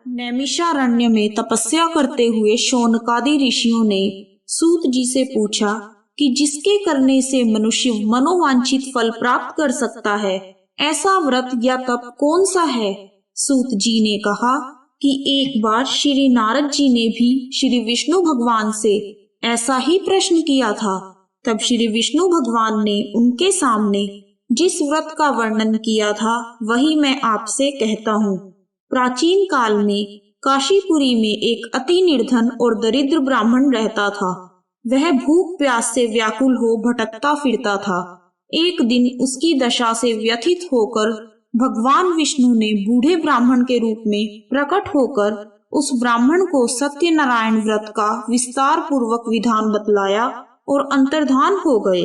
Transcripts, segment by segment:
नैमिषारण्य में तपस्या करते हुए शौनकादि ऋषियों ने सूत जी से पूछा कि जिसके करने से मनुष्य मनोवांछित फल प्राप्त कर सकता है, ऐसा व्रत या तप कौन सा है। सूत जी ने कहा कि एक बार श्री नारद जी ने भी श्री विष्णु भगवान से ऐसा ही प्रश्न किया था। तब श्री विष्णु भगवान ने उनके सामने जिस व्रत का वर्णन किया था वही मैं आपसे कहता हूँ। प्राचीन काल में काशीपुरी में एक अति निर्धन और दरिद्र ब्राह्मण रहता था। वह भूख प्यास से व्याकुल हो भटकता फिरता था। एक दिन उसकी दशा से व्यथित होकर भगवान विष्णु ने बूढ़े ब्राह्मण के रूप में प्रकट होकर उस ब्राह्मण को सत्यनारायण व्रत का विस्तार पूर्वक विधान बतलाया और अंतर्धान हो गए।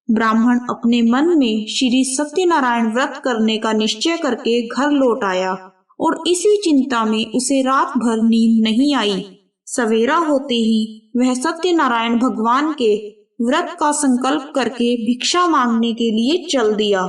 ब्राह्मण अपने मन में श्री सत्यनारायण व्रत करने का निश्चय करके घर लौट आया और इसी चिंता में उसे रात भर नींद नहीं आई। सवेरा होते ही वह सत्यनारायण भगवान के व्रत का संकल्प करके भिक्षा मांगने के लिए चल दिया।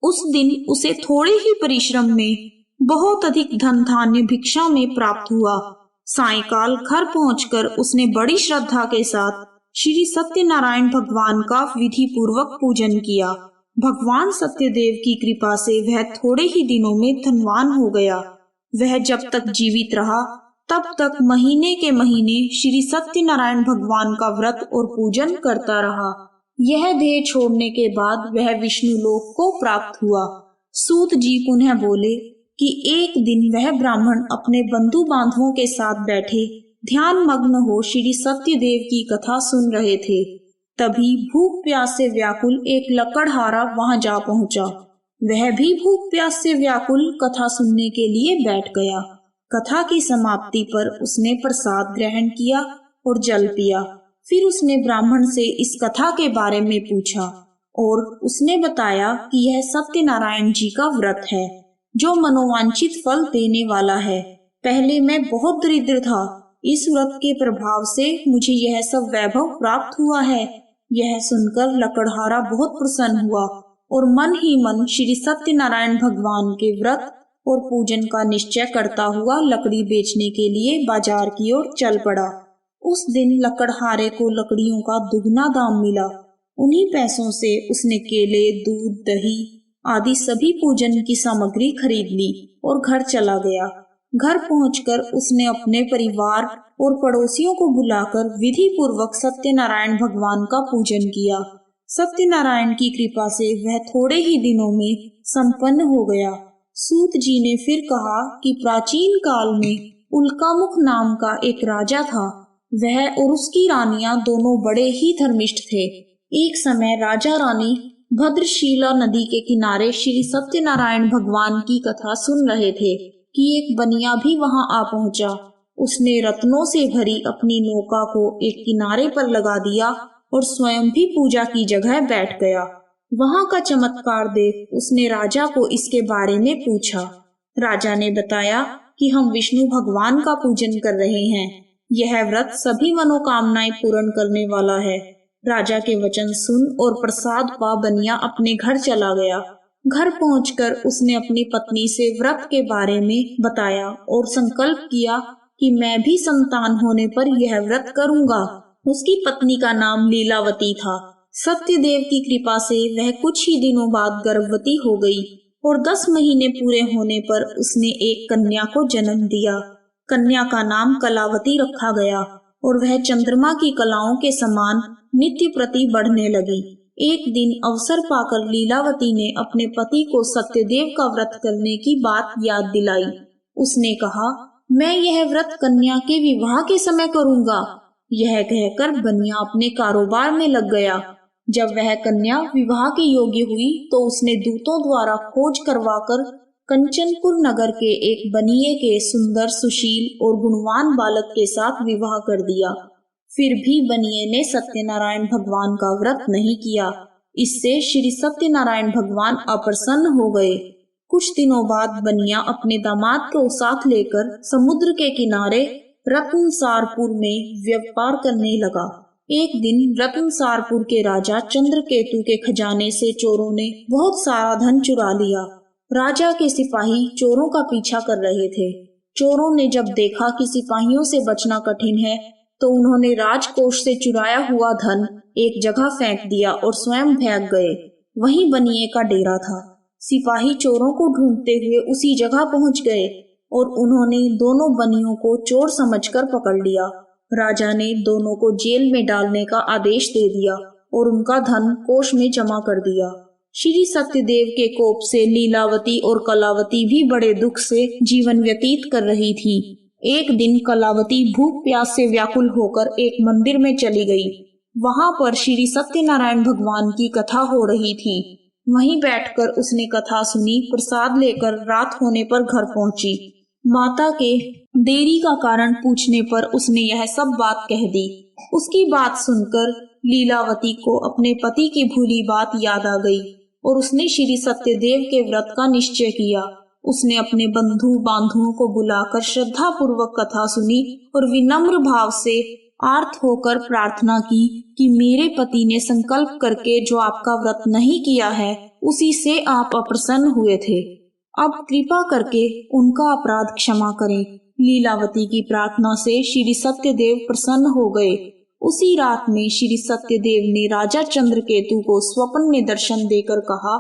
उस दिन उसे थोड़े ही परिश्रम में बहुत अधिक धन धान्य भिक्षा में प्राप्त हुआ। सायंकाल घर पहुंचकर उसने बड़ी श्रद्धा के साथ श्री सत्यनारायण भगवान का विधि पूर्वक पूजन किया। भगवान सत्यदेव की कृपा से वह थोड़े ही दिनों में धनवान हो गया। वह जब तक जीवित रहा तब तक महीने के महीने श्री सत्यनारायण भगवान का व्रत और पूजन करता रहा। यह देह छोड़ने के बाद वह विष्णु लोक को प्राप्त हुआ। सूत जी पुनः बोले कि एक दिन वह ब्राह्मण अपने बंधु बांधवों के साथ बैठे ध्यान मग्न हो श्री सत्यदेव की कथा सुन रहे थे। तभी भूख प्यास से व्याकुल एक लकड़हारा वहां जा पहुंचा। वह भी भूख प्यास से व्याकुल कथा सुनने के लिए बैठ गया। कथा की समाप्ति पर उसने प्रसाद ग्रहण किया और जल पिया। फिर उसने ब्राह्मण से इस कथा के बारे में पूछा और उसने बताया कि यह सत्यनारायण जी का व्रत है जो मनोवांछित फल देने वाला है। पहले मैं बहुत दरिद्र था, इस व्रत के प्रभाव से मुझे यह सब वैभव प्राप्त हुआ है। यह सुनकर लकड़हारा बहुत प्रसन्न हुआ और मन ही मन श्री सत्यनारायण भगवान के व्रत और पूजन का निश्चय करता हुआ लकड़ी बेचने के लिए बाजार की ओर चल पड़ा। उस दिन लकड़हारे को लकड़ियों का दुगना दाम मिला। उन्हीं पैसों से उसने केले, दूध, दही आदि सभी पूजन की सामग्री खरीद ली और घर चला गया। घर पहुंचकर उसने अपने परिवार और पड़ोसियों को बुलाकर विधि पूर्वक सत्यनारायण भगवान का पूजन किया। सत्यनारायण की कृपा से वह थोड़े ही दिनों में संपन्न हो गया। सूत जी ने फिर कहा कि प्राचीन काल में उल्कामुख नाम का एक राजा था। वह और उसकी रानियां दोनों बड़े ही धर्मिष्ठ थे। एक समय राजा रानी भद्रशीला नदी के किनारे श्री सत्यनारायण भगवान की कथा सुन रहे थे कि एक बनिया भी वहां आ पहुंचा। उसने रत्नों से भरी अपनी नौका को एक किनारे पर लगा दिया और स्वयं भी पूजा की जगह बैठ गया। वहां का चमत्कार देख उसने राजा को इसके बारे में पूछा। राजा ने बताया कि हम विष्णु भगवान का पूजन कर रहे हैं। यह व्रत सभी मनोकामनाएं पूर्ण करने वाला है। राजा के वचन सुन और प्रसाद पा बनिया अपने घर चला गया। घर पहुंचकर उसने अपनी पत्नी से व्रत के बारे में बताया और संकल्प किया कि मैं भी संतान होने पर यह व्रत करूंगा। उसकी पत्नी का नाम लीलावती था। सत्यदेव की कृपा से वह कुछ ही दिनों बाद गर्भवती हो गई और 10 महीने पूरे होने पर उसने एक कन्या को जन्म दिया। कन्या का नाम कलावती रखा गया और वह चंद्रमा की कलाओं के समान नित्य प्रति बढ़ने लगी। एक दिन अवसर पाकर लीलावती ने अपने पति को सत्यदेव का व्रत करने की बात याद दिलाई। उसने कहा, मैं यह व्रत कन्या के विवाह के समय करूंगा। यह कहकर बनिया अपने कारोबार में लग गया। जब वह कन्या विवाह के योग्य हुई तो उसने दूतों द्वारा खोज करवाकर कंचनपुर नगर के एक बनिए के सुंदर, सुशील और गुणवान बालक के साथ विवाह कर दिया। फिर भी बनिए ने सत्यनारायण भगवान का व्रत नहीं किया। इससे श्री सत्यनारायण भगवान अप्रसन्न हो गए। कुछ दिनों बाद बनिया अपने दामाद को साथ लेकर समुद्र के किनारे रत्नसारपुर में व्यापार करने लगा। एक दिन रत्नसारपुर के राजा चंद्रकेतु के खजाने से चोरों ने बहुत सारा धन चुरा लिया। राजा के सिपाही चोरों का पीछा कर रहे थे। चोरों ने जब देखा कि सिपाहियों से बचना कठिन है तो उन्होंने राजकोष से चुराया हुआ धन एक जगह फेंक दिया और स्वयं भाग गए। वहीं बनिए का डेरा था। सिपाही चोरों को ढूंढते हुए उसी जगह पहुंच गए और उन्होंने दोनों बनियों को चोर समझकर पकड़ लिया। राजा ने दोनों को जेल में डालने का आदेश दे दिया और उनका धन कोष में जमा कर दिया। श्री सत्यदेव के कोप से लीलावती और कलावती भी बड़े दुख से जीवन व्यतीत कर रही थी। एक दिन कलावती भूख प्यास से व्याकुल होकर एक मंदिर में चली गई। वहां पर श्री सत्यनारायण भगवान की कथा हो रही थी। वहीं बैठकर उसने कथा सुनी। प्रसाद लेकर रात होने पर घर पहुंची। माता के देरी का कारण पूछने पर उसने यह सब बात कह दी। उसकी बात सुनकर लीलावती को अपने पति की भूली बात याद आ गई और उसने श्री सत्यदेव के व्रत का निश्चय किया। उसने अपने बंधु बांधुओं को बुलाकर श्रद्धा पूर्वक कथा सुनी और विनम्र भाव से आर्त होकर प्रार्थना की कि मेरे पति ने संकल्प करके जो आपका व्रत नहीं किया है उसी से आप अप्रसन्न हुए थे। अब कृपा करके उनका अपराध क्षमा करें। लीलावती की प्रार्थना से श्री सत्यदेव प्रसन्न हो गए। उसी रात में श्री सत्यदेव ने राजा चंद्रकेतु को स्वप्न में दर्शन देकर कहा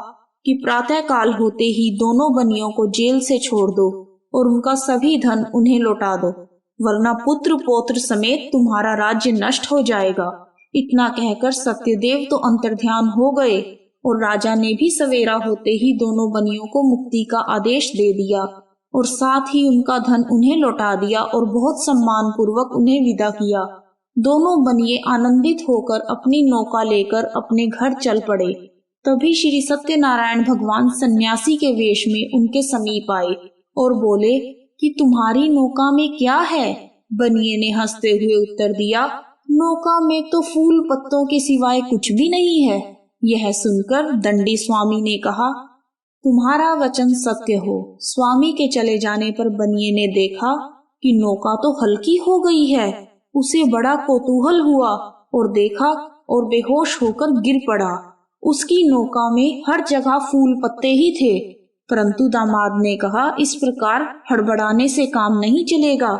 कि प्रातः काल होते ही दोनों बनियों को जेल से छोड़ दो और उनका सभी धन उन्हें लौटा दो, वरना पुत्र पौत्र समेत तुम्हारा राज्य नष्ट हो जाएगा। इतना कहकर सत्यदेव तो अंतर्ध्यान हो गए और राजा ने भी सवेरा होते ही दोनों बनियों को मुक्ति का आदेश दे दिया और साथ ही उनका धन उन्हें लौटा दिया और बहुत सम्मान पूर्वक उन्हें विदा किया। दोनों बनिए आनंदित होकर अपनी नौका लेकर अपने घर चल पड़े। तभी श्री सत्यनारायण भगवान सन्यासी के वेश में उनके समीप आए और बोले कि तुम्हारी नौका में क्या है? बनिए ने हंसते हुए उत्तर दिया, नौका में तो फूल पत्तों के सिवाय कुछ भी नहीं है। यह सुनकर दंडी स्वामी ने कहा, तुम्हारा वचन सत्य हो। स्वामी के चले जाने पर बनिए ने देखा कि नौका तो हल्की हो गई है। उसे बड़ा कौतूहल हुआ और देखा और बेहोश होकर गिर पड़ा। उसकी नौका में हर जगह फूल पत्ते ही थे। परंतु दामाद ने कहा, इस प्रकार हड़बड़ाने से काम नहीं चलेगा।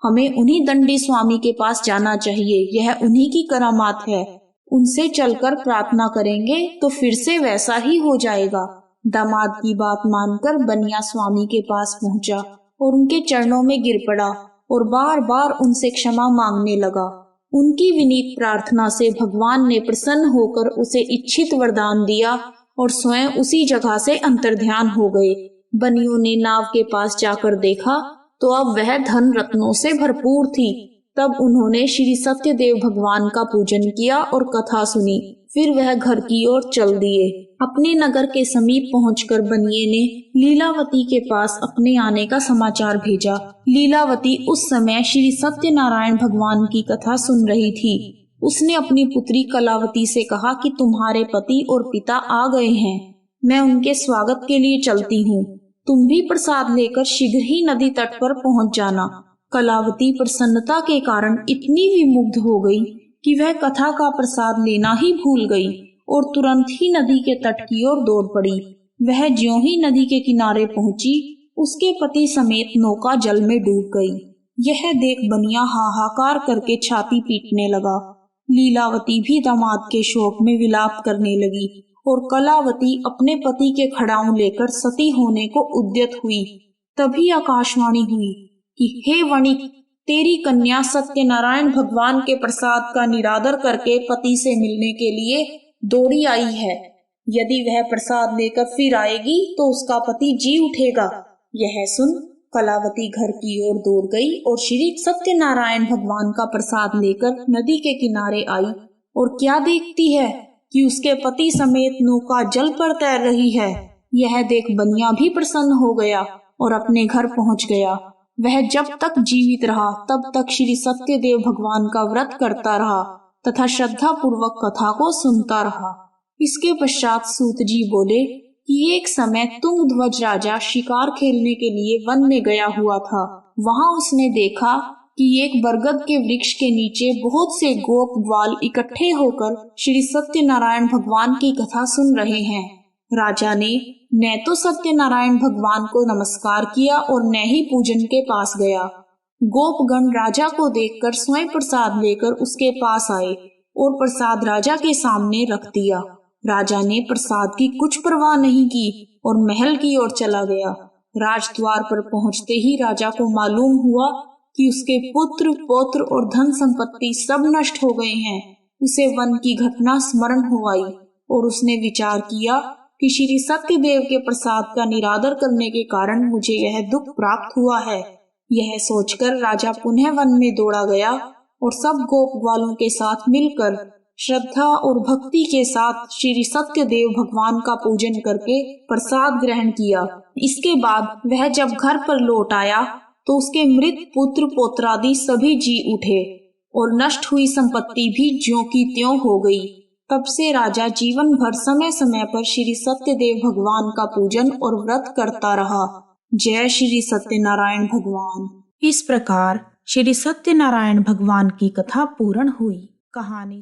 हमें उन्हीं दंडी स्वामी के पास जाना चाहिए। यह उन्हीं की करामात है। उनसे चलकर प्रार्थना करेंगे तो फिर से वैसा ही हो जाएगा। दामाद की बात मानकर बनिया स्वामी के पास पहुंचा और उनके चरणों में गिर पड़ा और बार बार उनसे क्षमा मांगने लगा। उनकी विनीत प्रार्थना से भगवान ने प्रसन्न होकर उसे इच्छित वरदान दिया और स्वयं उसी जगह से अंतर्ध्यान हो गए। बनियों ने नाव के पास जाकर देखा तो अब वह धन रत्नों से भरपूर थी। तब उन्होंने श्री सत्यदेव भगवान का पूजन किया और कथा सुनी। फिर वह घर की ओर चल दिए। अपने नगर के समीप पहुंचकर बनिए ने लीलावती के पास अपने आने का समाचार भेजा। लीलावती उस समय श्री सत्यनारायण भगवान की कथा सुन रही थी। उसने अपनी पुत्री कलावती से कहा कि तुम्हारे पति और पिता आ गए हैं। मैं उनके स्वागत के लिए चलती हूँ। तुम भी प्रसाद लेकर शीघ्र ही नदी तट पर पहुँच जाना। कलावती प्रसन्नता के कारण इतनी विमुग्ध हो गई कि वह कथा का प्रसाद लेना ही भूल गई और तुरंत ही नदी के तट की ओर दौड़ पड़ी। वह ज्यों ही नदी के किनारे पहुंची, उसके पति समेत नौका जल में डूब गई। यह देख बनिया हाहाकार करके छाती पीटने लगा। लीलावती भी दामाद के शोक में विलाप करने लगी और कलावती अपने पति के खड़ाऊ लेकर सती होने को उद्यत हुई। तभी आकाशवाणी हुई कि हे वणिक, तेरी कन्या सत्यनारायण भगवान के प्रसाद का निरादर करके पति से मिलने के लिए दौड़ी आई है। यदि वह प्रसाद लेकर फिर आएगी तो उसका पति जी उठेगा। यह सुन कलावती घर की ओर दौड़ गई और श्री सत्यनारायण भगवान का प्रसाद लेकर नदी के किनारे आई और क्या देखती है कि उसके पति समेत नौका जल पर तैर रही है। यह देख बनिया भी प्रसन्न हो गया और अपने घर पहुंच गया। वह जब तक जीवित रहा तब तक श्री सत्यदेव भगवान का व्रत करता रहा तथा श्रद्धा पूर्वक कथा को सुनता रहा। इसके पश्चात सूत जी बोले कि एक समय तुंगध्वज राजा शिकार खेलने के लिए वन में गया हुआ था। वहां उसने देखा कि एक बरगद के वृक्ष के नीचे बहुत से गोप ग्वाल इकट्ठे होकर श्री सत्यनारायण भगवान की कथा सुन रहे हैं। राजा ने न तो सत्यनारायण भगवान को नमस्कार किया और न ही पूजन के पास गया। गोपगण राजा को देखकर स्वयं प्रसाद लेकर उसके पास आए और प्रसाद राजा के सामने रख दिया। राजा ने प्रसाद की कुछ परवाह नहीं की और महल की ओर चला गया। राजद्वार पर पहुंचते ही राजा को मालूम हुआ कि उसके पुत्र, पौत्र और धन संपत्ति सब नष्ट हो गए हैं। उसे वन की घटना स्मरण हो आई और उसने विचार किया कि श्री सत्यदेव के प्रसाद का निरादर करने के कारण मुझे यह दुख प्राप्त हुआ है। यह सोचकर राजा पुनः वन में दौड़ा गया और सब गोप ग्वालों के साथ मिलकर श्रद्धा और भक्ति के साथ श्री सत्यदेव भगवान का पूजन करके प्रसाद ग्रहण किया। इसके बाद वह जब घर पर लौट आया तो उसके मृत पुत्र पौत्रादि सभी जी उठे और नष्ट हुई संपत्ति भी ज्यों की त्यों हो गई। तब से राजा जीवन भर समय समय पर श्री सत्यदेव भगवान का पूजन और व्रत करता रहा। जय श्री सत्यनारायण भगवान। इस प्रकार श्री सत्यनारायण भगवान की कथा पूर्ण हुई। कहानी